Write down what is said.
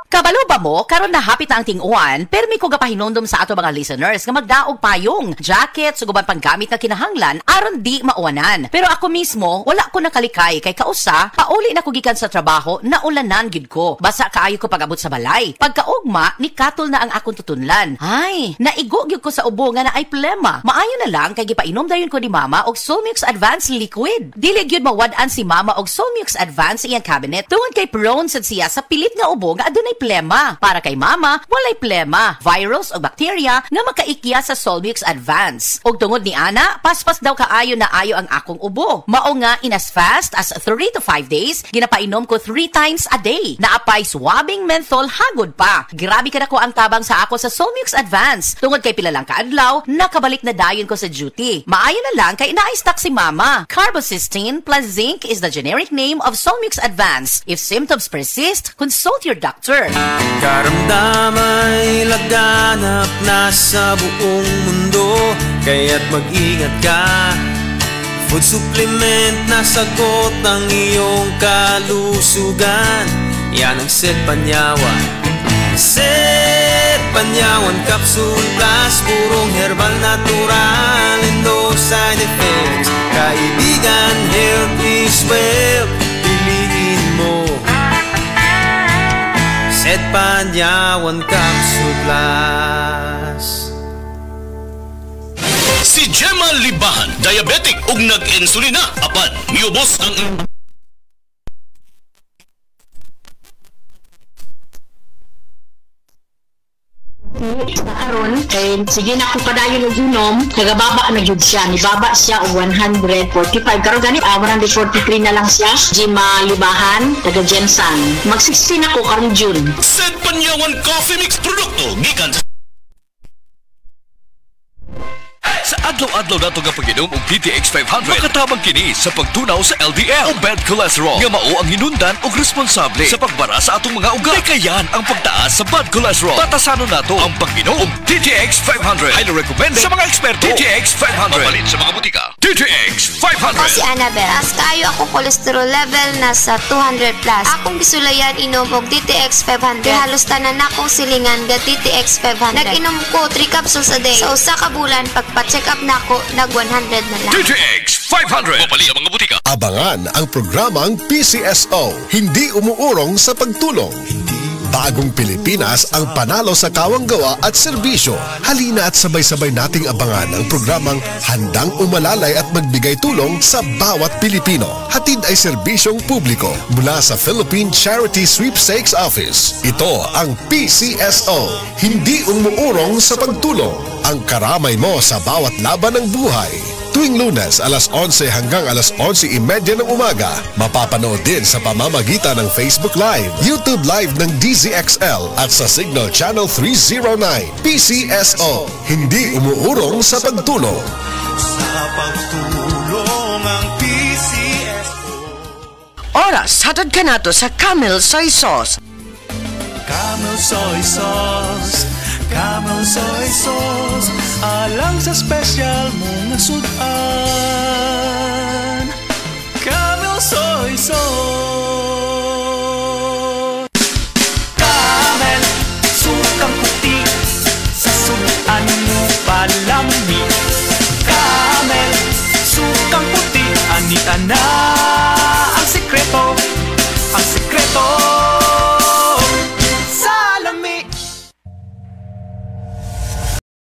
Kabalo ba mo, karon na hapit na ang ting-uwan, pero may ko gapahinondom sa ato mga listeners nga magdaog payong, jacket, suguban panggamit na kinahanglan, aron di mauwanan. Pero ako mismo, wala ko nakalikay kay kausa, pauli na ko gikan sa trabaho, naulanan gid ko. Basa kaayo ko pag-abot sa balay. Pagkaugma, ni katol na ang akong tutunlan. Ay, naigo gyud ko sa ubo nga na ay plema. Maayo na lang kay gipainom dayon ko ni mama og Solmux Advanced Liquid. Dili gyud mawad-an si mama og Solmux Advanced iyang cabinet tungod kay prone sad siya sa pilit nga ubo nga adunay plema. Para kay mama, walay plema, virus o bakterya nga makaikya sa Solmux Advance. Og tungod ni ana, paspas daw kaayo na ayo ang akong ubo. Mao nga in as fast as 3 to 5 days, ginapainom ko 3 times a day. Naapay swabbing menthol hagod pa. Grabe ka na ko ang tabang sa ako sa Solmux Advance. Tungod kay pila lang kaadlaw, nakabalik na dayon ko sa duty. Maayo na lang kay na-stock si mama. Carbocisteine plus zinc is the generic name of Solmux Advance. If symptoms persist, consult your doctor. Karamdamay laganap na sa buong mundo, kaya't mag-ingat ka. Food supplement na sagot ang iyong kalusugan. Yan ang Set Panyawan. Set Panyawan Capsule Plus, purong herbal natural and no side effects. Kaibigan, health is wealth, piliin mo Set Panyawan Capsule Plus. Si Gemma Libahan, diabetic ug nag-insulina, apan miubos ang aron kay sige na ko padayon og inom, nagababa na gyud siya, nibaba siya og 145 karon gani 143 na lang siya. Gemma Libahan, taga Jensan. Mag-16 ako karon June. Set Panyawan Coffee Mix produkto gikan sa adlaw-adlaw nato nga pag-inom og DTX 500, makatabang kini sa pagtunaw sa LDL o bad cholesterol nga mao ang hinundan og responsable sa pagbara sa atong mga ugat. Kayan ang pagtaas sa bad cholesterol. Batasanon nato ang pag-inom og DTX 500. Highly recommended sa mga eksperto. DTX 500. Mapalit sa mga butika. DTX 500. Ako si Annabel. As kayo ako cholesterol level nasa 200 plus. Akong gisulayan inom og DTX 500. Halos tanan akong silingan ga DTX 500. Nag-inom ko 3 capsules a day. Sa usa ka bulan pagpa-check up na ako, nag 100 na lang. DTX 500. Mapalit sa mga butika. Abangan ang programang PCSO, hindi umuurong sa pagtulong. Bagong Pilipinas ang panalo sa kawanggawa at serbisyo. Halina at sabay-sabay nating abangan ang programang handang umalalay at magbigay tulong sa bawat Pilipino. Hatid ay serbisyong publiko mula sa Philippine Charity Sweepstakes Office. Ito ang PCSO, hindi umuurong sa pagtulong. Ang karamay mo sa bawat laban ng buhay. Tuwing Lunes, alas 11 hanggang alas 11:30 ng umaga. Mapapanood din sa pamamagitan ng Facebook Live, YouTube Live ng DZXL at sa Signal Channel 309. PCSO, hindi umuurong sa pagtulong. Sa pagtulong ang PCSO. Oras, hatad ka nato sa Camel Soy Sauce. Camel Soy Sauce, Camel Soy Sauce, alang sa special mong nasudan. Camel Soy Sauce.